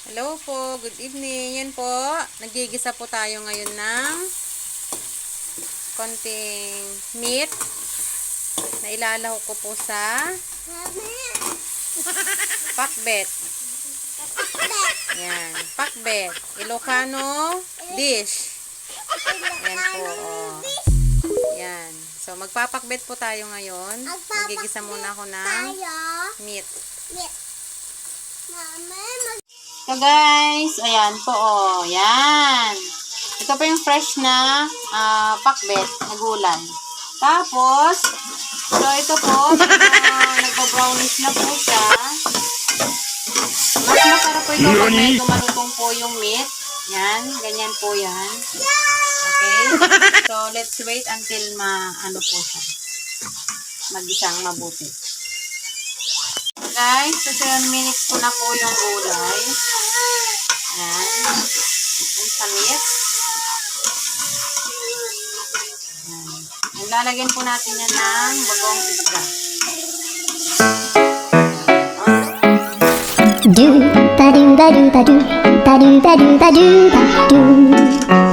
Hello po, good evening. Yan po, nagigisa po tayo ngayon ng konting meat na ilalahok ko po sa pakbet. Yan, pakbet. Ilocano dish. Yan po, oh. Yan. So, magpapakbet po tayo ngayon. Magigisa muna ako ng meat. So guys, ayan po, oh, yan. Ito po yung fresh na pakbet na gulay. Tapos, so ito po, nagpa-brownish na po siya. Mas masarap po ito pag medyo malutong po yung meat. Yan, ganyan po yan. Okay? So, let's wait until ano po siya. Mag-isang mabuti. Guys, so 7 minutes ko na po yung gulay. Yan. Yung sa meat. Yan. Lalagyan po natin yan ng bagong isda. Do ba do ba do ba do ba do ba do ba do ba do.